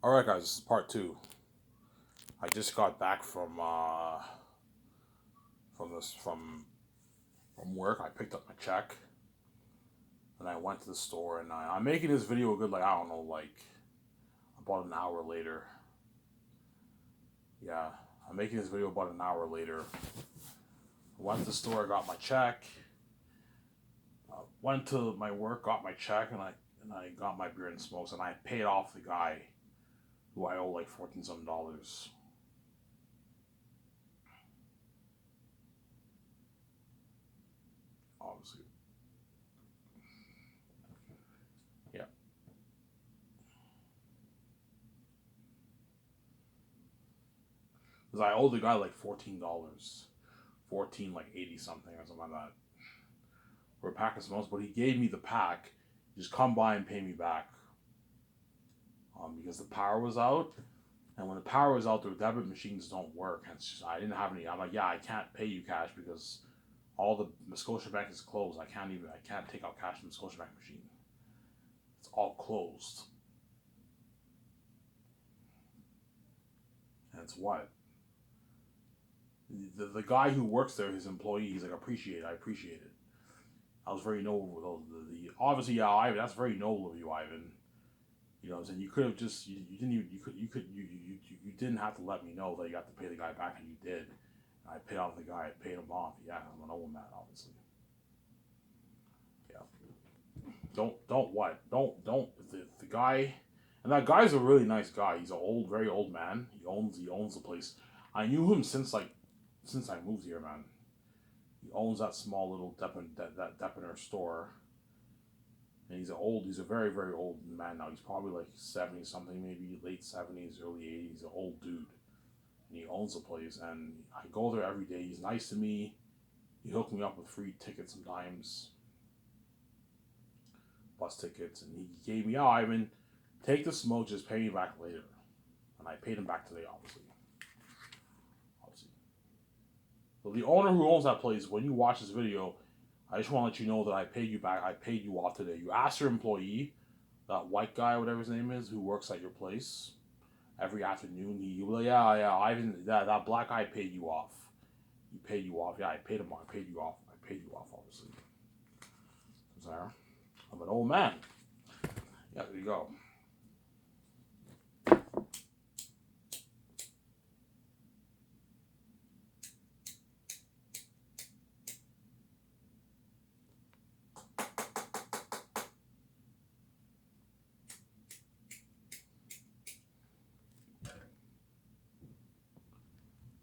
All right, guys, this is part two. I just got back from work. I picked up my check, and I went to the store. And I'm making this video a good, like, I don't know, like about an hour later. Yeah, I'm making this video about an hour later. Went to the store, got my check. Went to my work, got my check, and I got my beer and smokes, and I paid off the guy who I owe like 14 some dollars. Obviously, yeah. Because I owe the guy like $14, 14 like 80 something or something like that for a pack of smokes. But he gave me the pack. Just come by and pay me back. Because the power was out, and when the power was out, their debit machines don't work. And I didn't have any. I'm like, yeah, I can't pay you cash because all the Scotiabank is closed. I can't take out cash from the Scotiabank machine. It's all closed. And it's what the guy who works there, his employee, he's like, I appreciate it. I was very noble. The obviously, yeah, Ivan, that's very noble of you, Ivan. You know what I'm saying? You could have just you didn't even you didn't have to let me know that you got to pay the guy back, and you did. And I paid off the guy. I paid him off. Yeah, I'm an old man, obviously. Yeah. Don't what? Don't the guy. And that guy's a really nice guy. He's an old, very old man. He owns the place. I knew him since I moved here, man. He owns that small little that Deppiner store. And he's a very, very old man now. He's probably like 70 something, maybe late 70s, early 80s. He's an old dude. And he owns the place. And I go there every day. He's nice to me. He hooked me up with free tickets sometimes, bus tickets. And he gave me, oh, Ivan, take the smoke, just pay me back later. And I paid him back today, obviously. Obviously. So the owner who owns that place, when you watch this video, I just want to let you know that I paid you back. I paid you off today. You asked your employee, that white guy, whatever his name is, who works at your place, every afternoon. He will, yeah, Ivan, that black guy paid you off. He paid you off. Yeah, I paid him off. I paid you off. I paid you off, obviously. Sorry. I'm an old man. Yeah, there you go.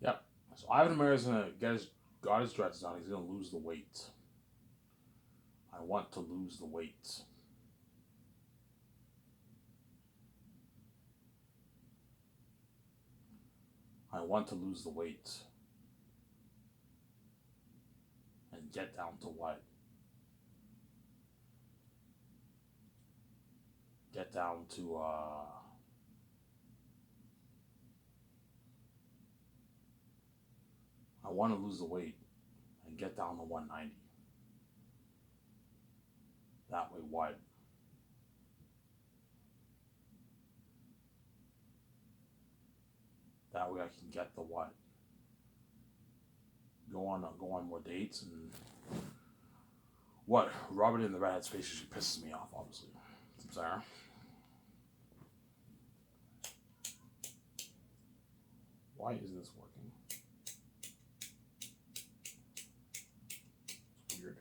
Yep. So Ivan Ramirez is gonna got his dreads done. He's gonna lose the weight. I want to lose the weight. I want to lose the weight. And get down to what? Get down to I want to lose the weight and get down to 190. That way, what? That way, I can get the what? Go on more dates and what? Robert in the Redhead's face just pisses me off, obviously. I'm sorry. Why is this working? It's weird.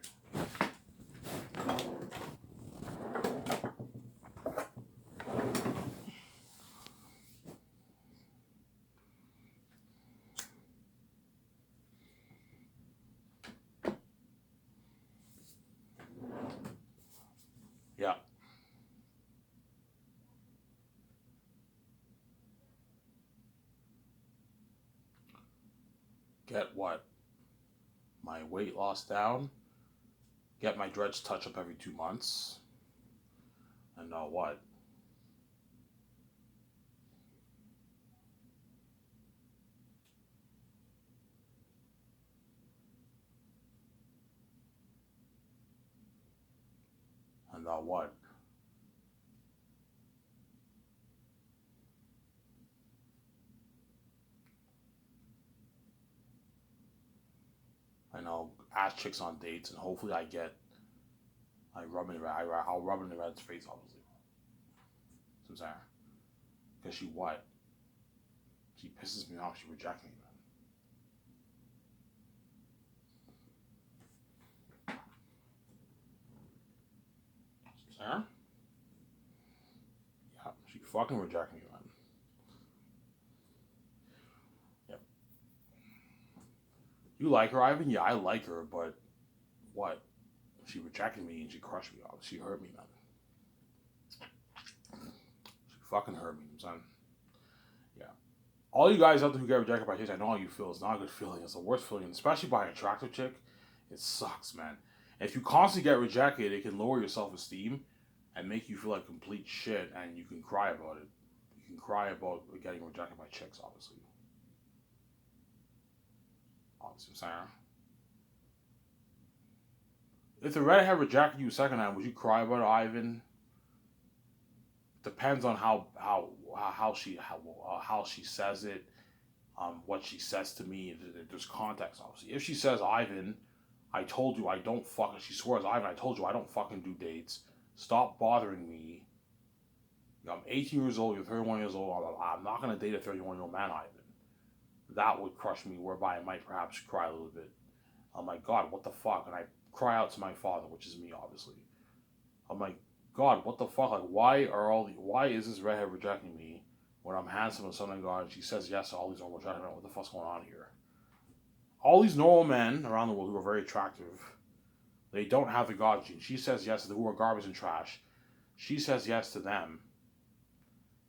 Yeah. Get what? My weight loss down. Get my dreads touch up every 2 months. And what? And what? and I'll ask chicks on dates, and hopefully I'll rub it in the red's face, obviously. So I'm saying, because she what? She pisses me off. She rejects me, man. Sarah? Yeah, she fucking rejects me, man. Yep. You like her, Ivan? Yeah, I like her, but what? She rejected me and she crushed me off. She hurt me, man. She fucking hurt me, son. Yeah. All you guys out there who get rejected by chicks, I know how you feel. It's not a good feeling. It's the worst feeling, especially by an attractive chick. It sucks, man. And if you constantly get rejected, it can lower your self-esteem and make you feel like complete shit, and you can cry about it. You can cry about getting rejected by chicks, obviously. Obviously, Sarah. If the redhead rejected you second time, would you cry about it, Ivan? Depends on how she says it, what she says to me. There's context, obviously. If she says, Ivan, I told you I don't fucking. She swears, Ivan, I told you I don't fucking do dates. Stop bothering me. I'm 18 years old. You're 31 years old. I'm not gonna date a 31-year-old man, Ivan. That would crush me. Whereby I might perhaps cry a little bit. I'm like, God, what the fuck? And I cry out to my father, which is me, obviously. I'm like, God, what the fuck? Like, why is this redhead rejecting me when I'm handsome and son of God? And she says yes to all these normal attractive men. What the fuck's going on here? All these normal men around the world who are very attractive, they don't have the God gene. She says yes to the who are garbage and trash. She says yes to them,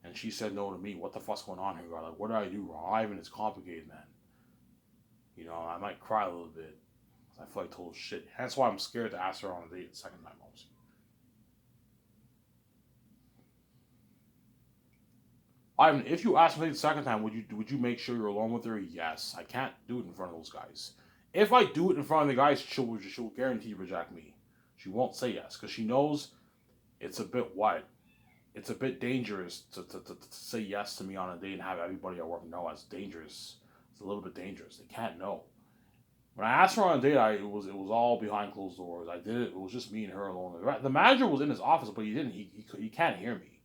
and she said no to me. What the fuck's going on here, God? Like, what did I do wrong? Ivan, it's complicated, man. You know, I might cry a little bit. I feel like total shit. That's why I'm scared to ask her on a date the second time, obviously. Ivan, if you ask me the second time, would you make sure you're alone with her? Yes. I can't do it in front of those guys. If I do it in front of the guys, she'll guarantee reject me. She won't say yes because she knows it's a bit what? It's a bit dangerous to say yes to me on a date and have everybody at work know. It's dangerous. It's a little bit dangerous. They can't know. When I asked her on a date, it was all behind closed doors. I did it. It was just me and her alone. The manager was in his office, but he didn't. He can't hear me.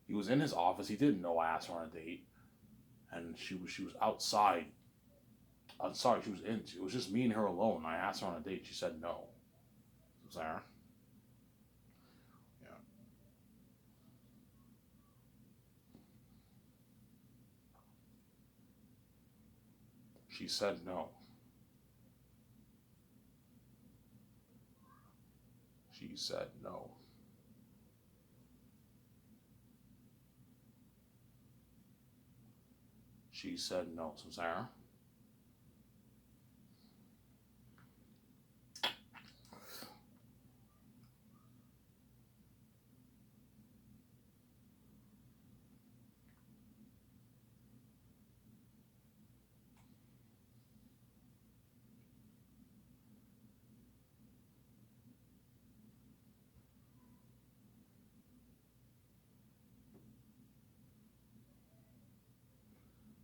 He was in his office. He didn't know I asked her on a date, and she was outside. I'm sorry, she was in. It was just me and her alone. I asked her on a date. She said no. Sarah. Yeah. She said no. She said no. She said no. Sarah.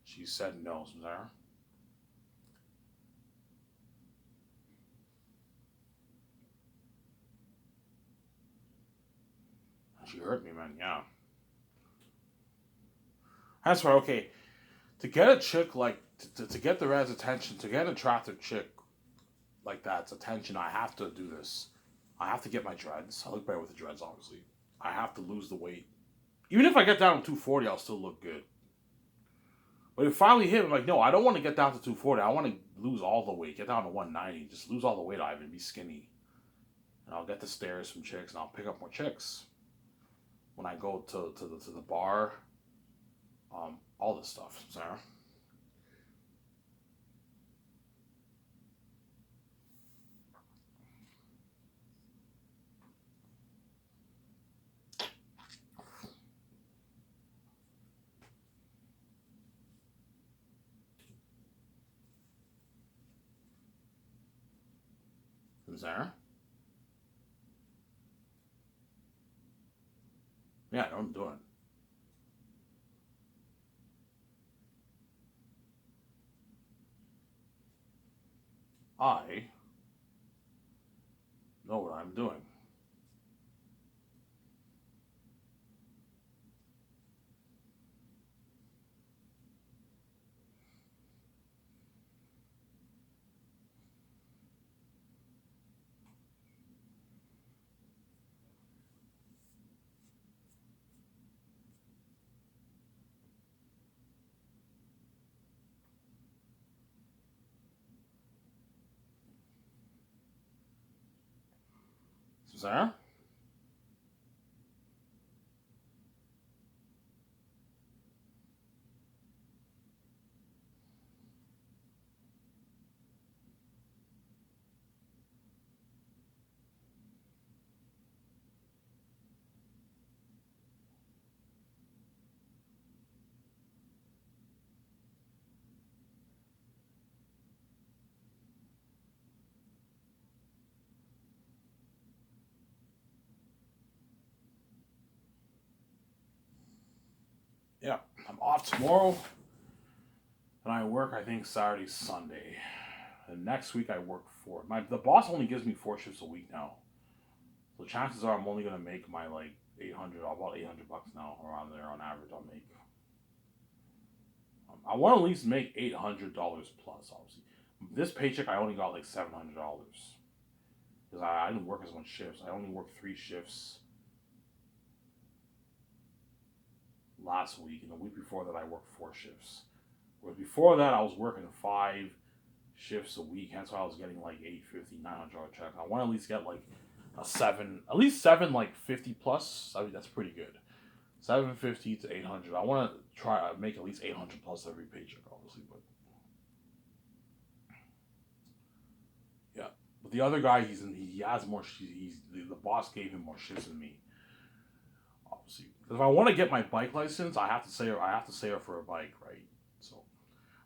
She said no. Sarah. She hurt me, man. Yeah. That's right. Okay. To get a chick like to get the red's attention, to get an attractive chick like that's attention, I have to do this. I have to get my dreads. I look better with the dreads, obviously. I have to lose the weight. Even if I get down to 240, I'll still look good. But it finally hit. I'm like, no, I don't want to get down to 240. I want to lose all the weight. Get down to 190. Just lose all the weight, Ivan. Be skinny. And I'll get the stares from chicks, and I'll pick up more chicks. When I go to the bar, all this stuff, Sarah. Sarah? Yeah, I know what I'm doing. I know what I'm doing. Sarah? Yeah, I'm off tomorrow, and I work. I think Saturday, Sunday, and next week I work four. The boss only gives me 4 shifts a week now, so chances are I'm only gonna make my like 800, about $800 now, around there on average. I'll make. I want to at least make $800 plus. Obviously, this paycheck I only got like $700 because I didn't work as much shifts. I only worked 3 shifts last week, and the week before that I worked 4 shifts. Whereas before that I was working 5 shifts a week, hence why I was getting like 850, $900 check. I want to at least get like a seven, at least seven, like 50 plus. I mean that's pretty good. 750 to 800. I want to try to make at least 800 plus every paycheck, obviously, but yeah. But the other guy, he has more. The boss gave him more shifts than me, obviously. Because if I want to get my bike license, I have to save up for a bike, right? So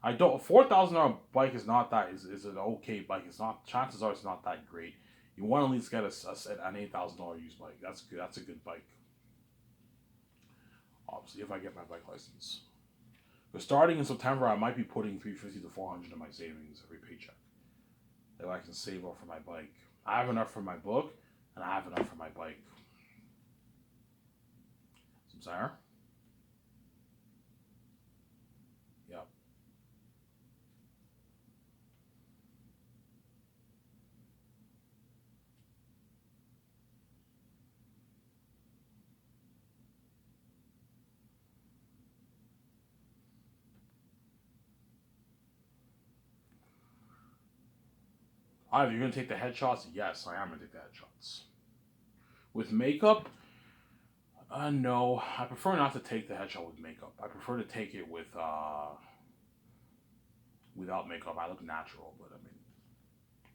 I don't. A $4,000 bike is not that is an okay bike. It's not. Chances are it's not that great. You want to at least get an $8,000 used bike. That's good. That's a good bike. Obviously, if I get my bike license. But starting in September, I might be putting 350 to 400 in my savings every paycheck. That I can save up for my bike. I have enough for my book, and I have enough for my bike. Some Sarah? Yep. You're gonna take the headshots? Yes, I am gonna take the headshots. With makeup, no. I prefer not to take the headshot with makeup. I prefer to take it without makeup. I look natural, but I mean,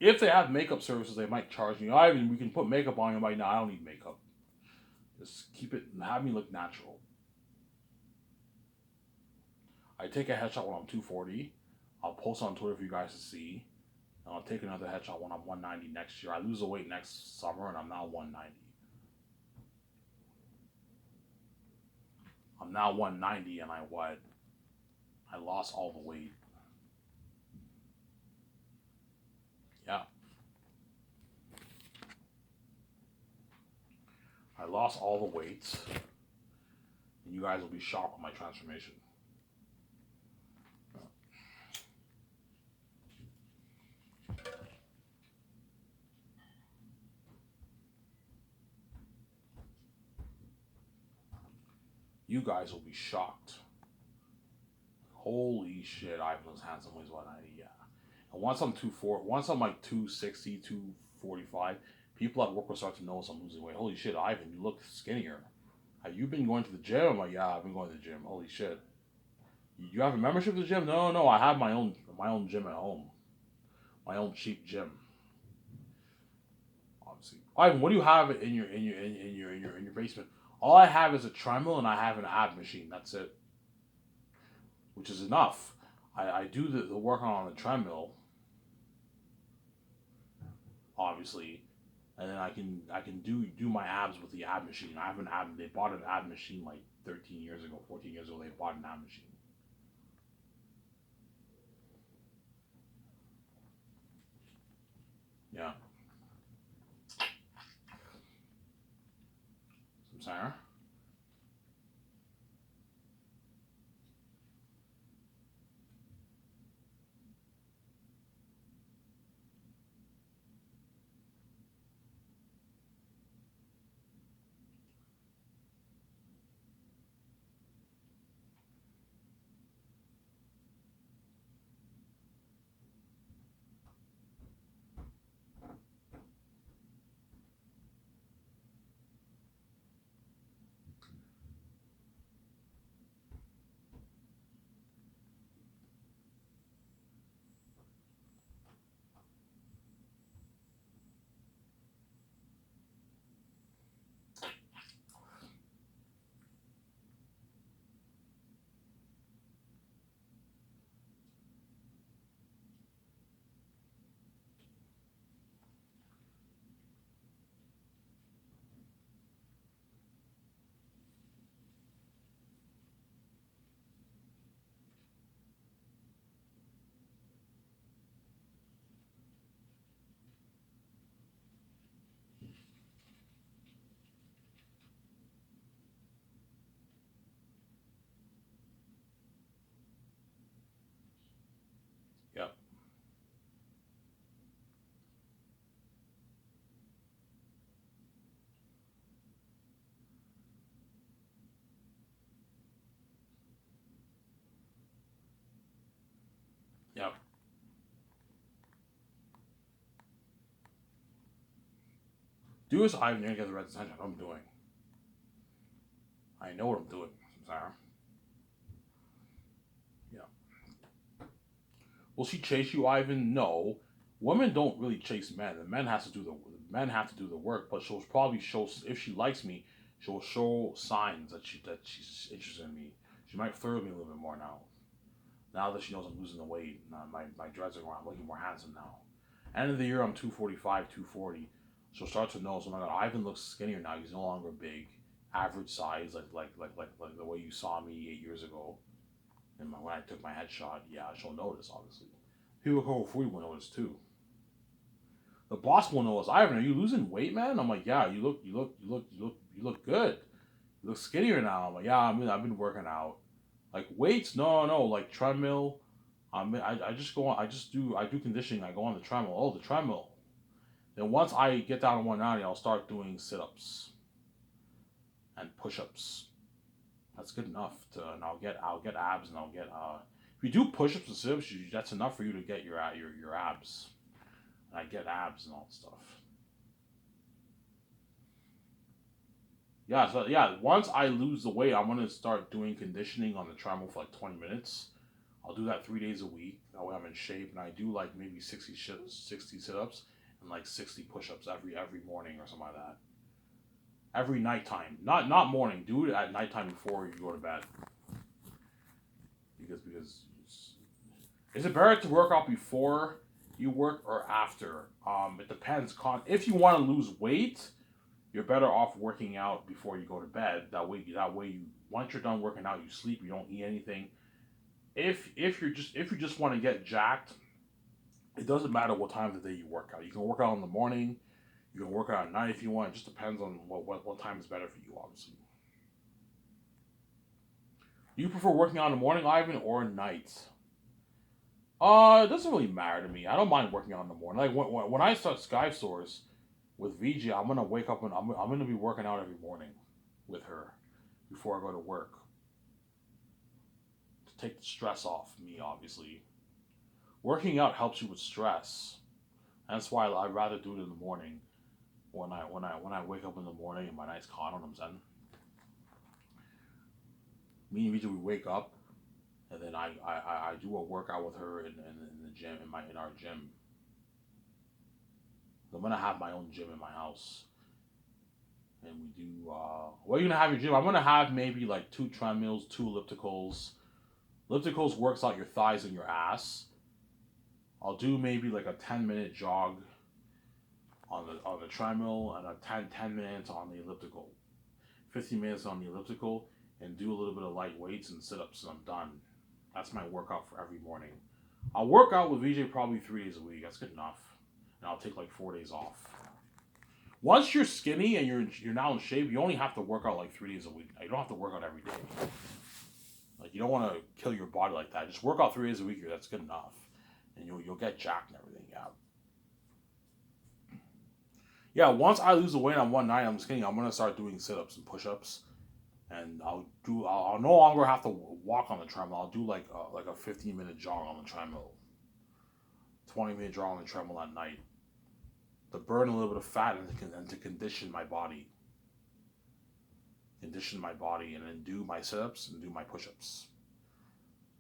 if they have makeup services, they might charge me. Ivan, we can put makeup on you. I'm like, no, I don't need makeup. Just keep it, have me look natural. I take a headshot when I'm 240. I'll post on Twitter for you guys to see. And I'll take another headshot when I'm 190 next year. I lose the weight next summer, and I'm now 190. I'm now 190, and I lost all the weight. Yeah, I lost all the weight, and you guys will be shocked with my transformation. You guys will be shocked. Holy shit, Ivan looks handsome when he's 190. Yeah. And once I'm like 260, 245, people at work will start to notice I'm losing weight. Holy shit, Ivan, you look skinnier. Have you been going to the gym? I'm like, yeah, I've been going to the gym. Holy shit. You have a membership to the gym? No, no, I have my own gym at home. My own cheap gym. Obviously. Ivan, what do you have in your basement? All I have is a treadmill and I have an ab machine. That's it. Which is enough. I do the work on the treadmill, obviously, and then I can do my abs with the ab machine. I have an ab. They bought an ab machine like 13 years ago, 14 years ago. They bought an ab machine. Yeah. Some Sarah. Yep. Yep. Do as Ivan and get the red attention. What I'm doing. I know what I'm doing, Sarah. Yeah. Will she chase you, Ivan? No. Women don't really chase men. The men has to do the men have to do the work. But she'll probably show if she likes me, she'll show signs that she's interested in me. She might flirt with me a little bit more now. Now that she knows I'm losing the weight, my dreads are going. I'm looking more handsome now. End of the year, I'm 245, 240. She'll start to know. So my God, Ivan looks skinnier now. He's no longer big, average size, like the way you saw me 8 years ago. And when I took my headshot, yeah, she'll notice. Obviously, people who for will notice too. The boss will notice. Ivan, are you losing weight, man? I'm like, yeah. You look good. You look skinnier now. I'm like, yeah. I've been working out. Like weights, no, like treadmill. I just go on. I do conditioning. I go on the treadmill. Oh, the treadmill. Then once I get down to 190, I'll start doing sit-ups and push-ups. That's good enough to, and I'll get abs, and I'll get if you do push-ups and sit-ups, that's enough for you to get your abs. And I get abs and all that stuff. Yeah, so yeah, once I lose the weight, I'm gonna start doing conditioning on the treadmill for like 20 minutes. I'll do that 3 days a week. That way I'm in shape, and I do like maybe 60 sit-ups and like 60 push-ups every morning or something like that. Every nighttime, not morning. Do it at nighttime before you go to bed. Because is it better to work out before you work or after? It depends. If you want to lose weight, you're better off working out before you go to bed. That way you once you're done working out, you sleep. You don't eat anything. If you just want to get jacked, it doesn't matter what time of the day you work out. You can work out in the morning. You can work out at night if you want. It just depends on what time is better for you, obviously. Do you prefer working out in the morning, Ivan, or night? It doesn't really matter to me. I don't mind working out in the morning. Like when I start Sky Stores with VG, I'm gonna wake up and I'm gonna be working out every morning with her before I go to work to take the stress off me. Obviously, working out helps you with stress. That's why I'd rather do it in the morning when I wake up in the morning in my nice condoms. And me and VG we wake up and then I do a workout with her in the gym in our gym. I'm gonna have my own gym in my house, and we do. What are you gonna have your gym? I'm gonna have maybe like 2 treadmills, 2 ellipticals. Ellipticals works out your thighs and your ass. I'll do maybe like a 10-minute jog on the treadmill and a 10 minutes on the elliptical. 15 minutes on the elliptical and do a little bit of light weights and sit ups and I'm done. That's my workout for every morning. I'll work out with VJ probably 3 days a week. That's good enough. and I'll take like 4 days off. Once you're skinny and you're now in shape, you only have to work out like 3 days a week. You don't have to work out every day. Like you don't want to kill your body like that. Just work out 3 days a week. That's good enough, and you'll get jacked and everything. Yeah. Yeah. Once I lose the weight on one night, I'm skinny. I'm gonna start doing sit-ups and push-ups, and I'll no longer have to walk on the treadmill. I'll do like a 15-minute jog on the treadmill, 20-minute jog on the treadmill at night to burn a little bit of fat and to condition my body, and then do my sit-ups and do my push-ups.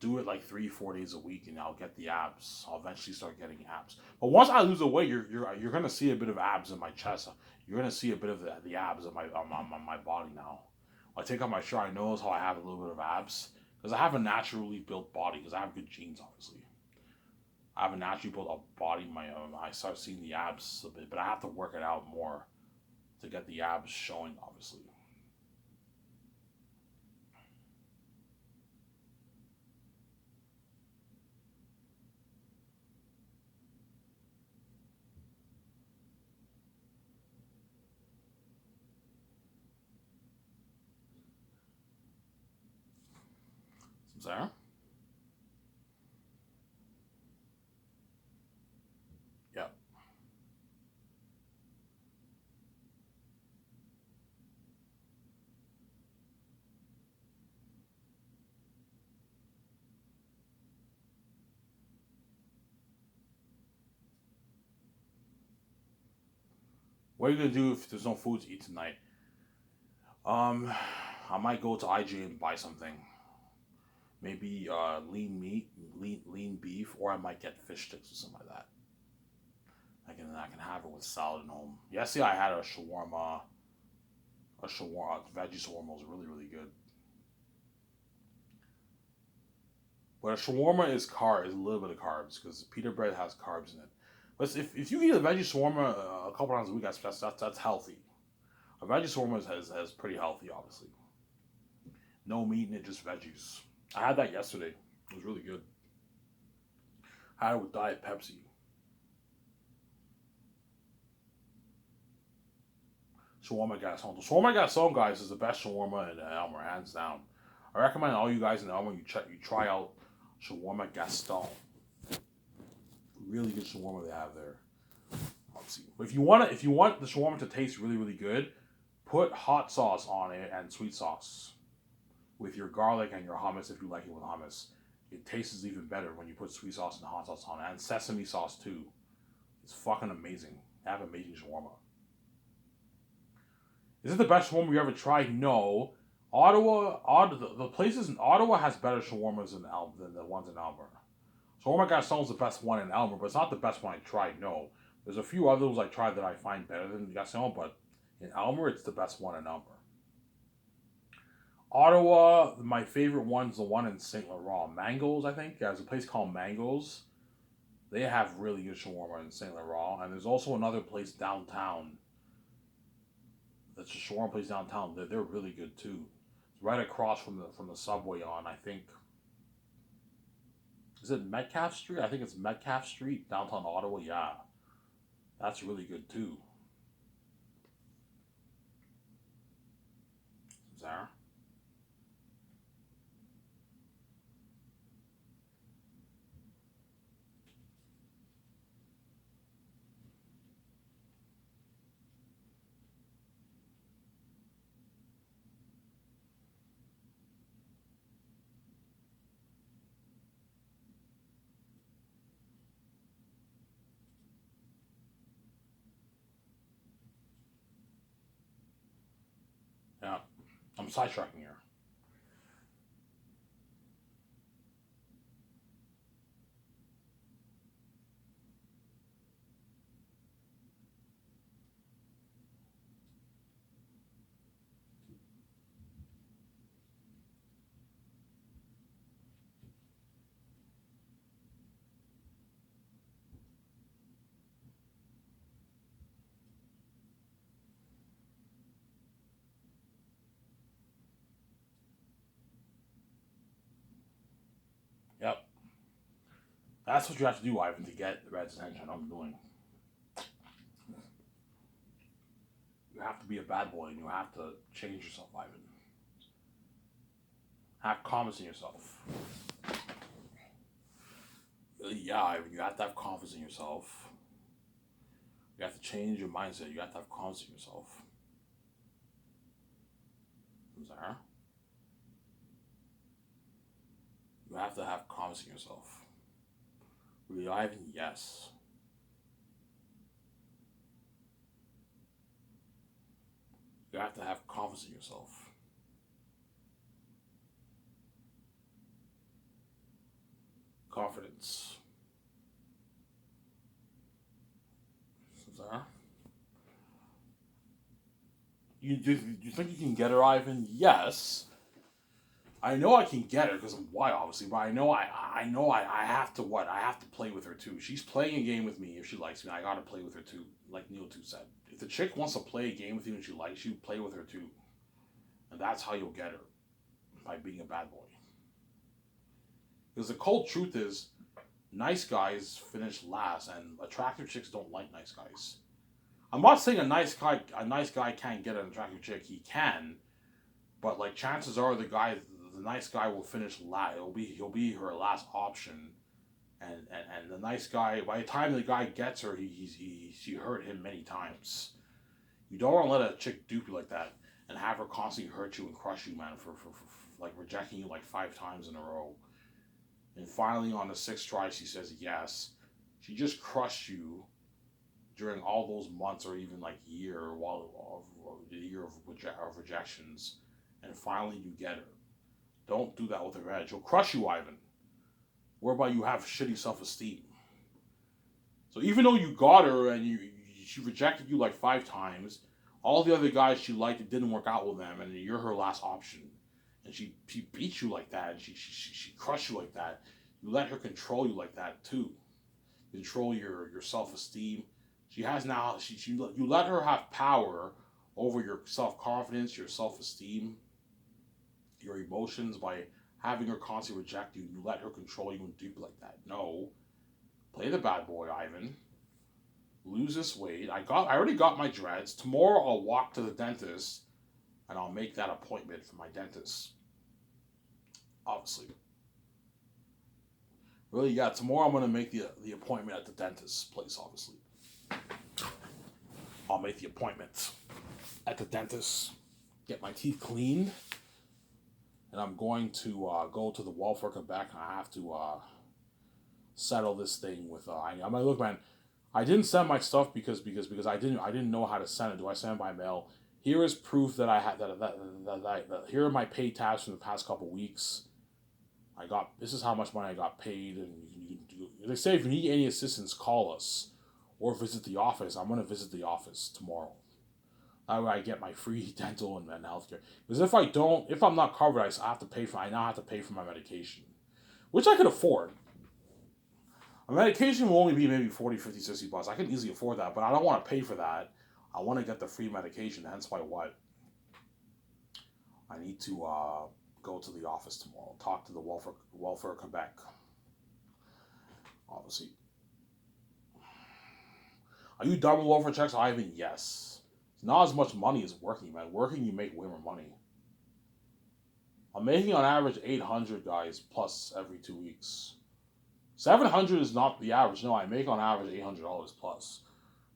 Do it like 3-4 days a week, and I'll get the abs. I'll eventually start getting abs. But once I lose the weight, you're gonna see a bit of abs in my chest. You're gonna see a bit of the abs on my body now. When I take off my shirt, I notice how I have a little bit of abs because I have a naturally built body because I have good genes, obviously. I have a naturally built up body. I start seeing the abs a bit, but I have to work it out more to get the abs showing, obviously. Sarah? Yeah. What are you gonna do if there's no food to eat tonight? Um, I might go to IGA and buy something. Maybe lean meat, lean beef, or I might get fish sticks or something like that. I can have it with salad at home. Yesterday I had a shawarma. A shawarma, veggie shawarma was really really good. But a shawarma is a little bit of carbs because pita bread has carbs in it. But if you eat a veggie shawarma a couple times a week, that's healthy. A veggie shawarma is pretty healthy, obviously. No meat in it, just veggies. I had that yesterday. It was really good. I had it with Diet Pepsi. Shawarma Gaston. The Shawarma Gaston, guys, is the best shawarma in Elmer, hands down. I recommend all you guys in Elmer you try out Shawarma Gaston. Really good shawarma they have there. Let's see. If you want the shawarma to taste really really good, put hot sauce on it and sweet sauce with your garlic and your hummus if you like it with hummus. It tastes even better when you put sweet sauce and hot sauce on it, and sesame sauce too. It's fucking amazing. They have amazing shawarma. Is it the best shawarma you ever tried? No. The places in Ottawa has better shawarmas than the ones in Elmer. Shawarma Gaston's the best one in Elmer, but it's not the best one I tried. No, there's a few others I tried that I find better than Gaston, but in Elmer, it's the best one in Elmer. Ottawa, my favorite one's the one in Saint Laurent. Mangoes, I think. There's a place called Mangoes. They have really good shawarma in Saint Laurent, and there's also another place downtown. That's a shawarma place downtown. They're really good too. It's right across from the subway on, I think. Is it Metcalf Street? I think it's Metcalf Street, downtown Ottawa. Yeah, that's really good too. Sarah. Yeah, I'm sidetracking here. Yep, that's what you have to do, Ivan, to get the Reds' attention. I'm doing. have to be a bad boy and you have to change yourself, Ivan. Have confidence in yourself. Yeah, Ivan, you have to have confidence in yourself. You have to change your mindset. You have to have confidence in yourself. Sarah? You have to have confidence in yourself. Really, Ivan? Yes. You have to have confidence in yourself. Confidence. Sarah? You think you can get her, Ivan? Yes. I know I can get her because of why, obviously, but I have to what? I have to play with her too. She's playing a game with me if she likes me. I gotta play with her too, like Neil too said. If the chick wants to play a game with you and she likes you, play with her too. And that's how you'll get her. By being a bad boy. Because the cold truth is, nice guys finish last and attractive chicks don't like nice guys. I'm not saying a nice guy can't get an attractive chick. He can, but like chances are the nice guy will finish last. He'll be her last option, and the nice guy, by the time the guy gets her, she hurt him many times. You don't want to let a chick dupe you like that and have her constantly hurt you and crush you, man, for like rejecting you like 5 times in a row. And finally on the 6th try she says yes. She just crushed you during all those months or even like the year of rejections, and finally you get her. Don't do that with her head. She'll crush you, Ivan. Whereby you have shitty self-esteem. So even though you got her and she rejected you like 5 times, all the other guys she liked, it didn't work out with them, and you're her last option. And she beat you like that, and she crushed you like that. You let her control you like that too. Control your self-esteem. She has now, you let her have power over your self-confidence, your self-esteem, your emotions by having her constantly reject you. You let her control you and dupe like that. No. Play the bad boy, Ivan. Lose this weight. I already got my dreads. Tomorrow I'll walk to the dentist and I'll make that appointment for my dentist. Obviously. Really, yeah, tomorrow I'm going to make the appointment at the dentist's place, obviously. I'll make the appointment at the dentist, get my teeth cleaned, and I'm going to go to the Welfare Quebec. I have to settle this thing with. I'm like, look, man, I didn't send my stuff because I didn't know how to send it. Do I send it by mail? Here is proof that I had that here are my pay tabs from the past couple weeks. This is how much money I got paid, and they say if you need any assistance, call us or visit the office. I'm gonna visit the office tomorrow. That way I get my free dental and healthcare. Because if I'm not covered, I now have to pay for my medication, which I could afford. A medication will only be maybe 40, 50, 60 bucks. I can easily afford that, but I don't want to pay for that. I want to get the free medication. Hence why I need to go to the office tomorrow. Talk to the Welfare Quebec. Obviously. Are you done with welfare checks, Ivan? Yes. It's not as much money as working, man. Working, you make way more money. I'm making on average 800, guys, plus every 2 weeks. 700 is not the average. No, I make on average $800 plus.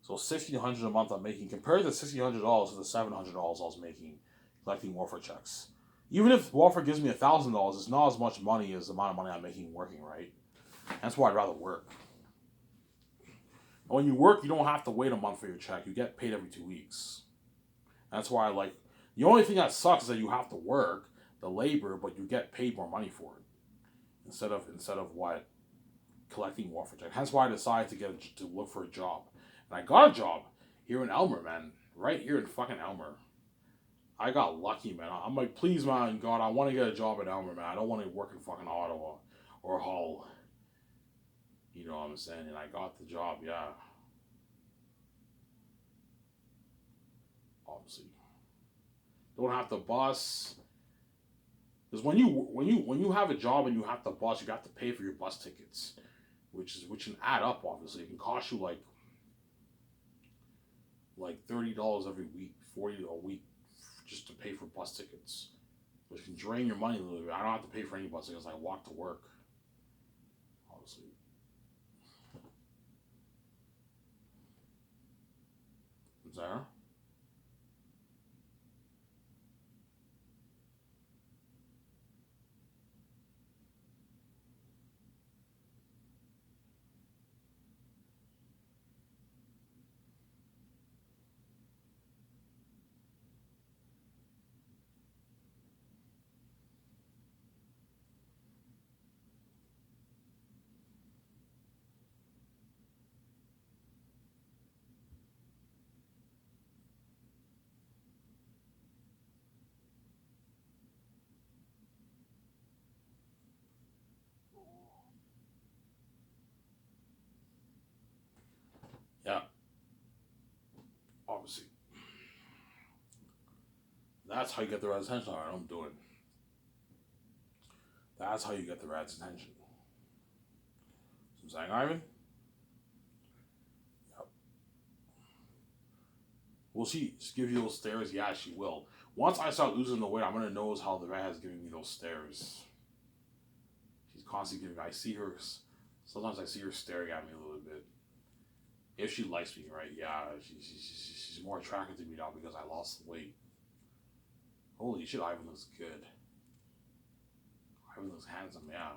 So $1,600 a month I'm making, compared to $1,600 to the $700 I was making collecting welfare checks. Even if welfare gives me $1,000, it's not as much money as the amount of money I'm making working, right? That's why I'd rather work. And when you work, you don't have to wait a month for your check. You get paid every 2 weeks. That's why I like. The only thing that sucks is that you have to work the labor, but you get paid more money for it instead of what collecting welfare check. Hence why I decided to look for a job, and I got a job here in Elmer, man. Right here in fucking Elmer. I got lucky, man. I'm like, please, man, God, I want to get a job in Elmer, man. I don't want to work in fucking Ottawa or Hull. You know what I'm saying? And I got the job, yeah. Obviously, don't have to bus. Because when you have a job and you have to bus, you have to pay for your bus tickets, which can add up. Obviously, it can cost you like $30 every week $40 a week just to pay for bus tickets, which can drain your money a little bit. I don't have to pay for any bus tickets. I walk to work, obviously. Sarah? Yeah, obviously. That's how you get the rat's attention. All right, I'm doing. That's how you get the rat's attention. So I'm saying, Ivan? Yep. Will she give you those stares? Yeah, she will. Once I start losing the weight, I'm gonna notice how the rat is giving me those stares. She's constantly giving. I see her. Sometimes I see her staring at me a little bit. If she likes me, right? Yeah, she's more attracted to me now because I lost the weight. Holy shit, Ivan looks good. Ivan looks handsome, yeah.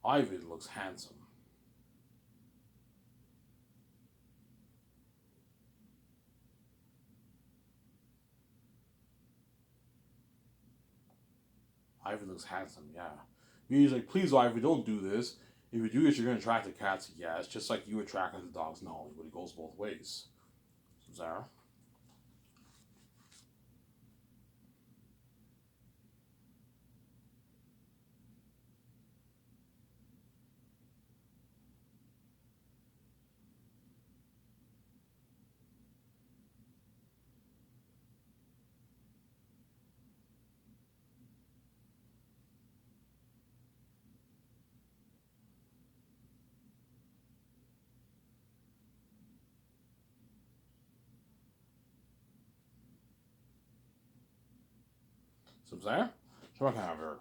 Ivan looks handsome. Ivan looks handsome, yeah. He's like, please, Ivan, don't do this. If you do this, you're gonna attract the cats. Yeah, it's just like you attract the dogs in Hollywood. It goes both ways. So, Zara? So, Zara? Come on, have her.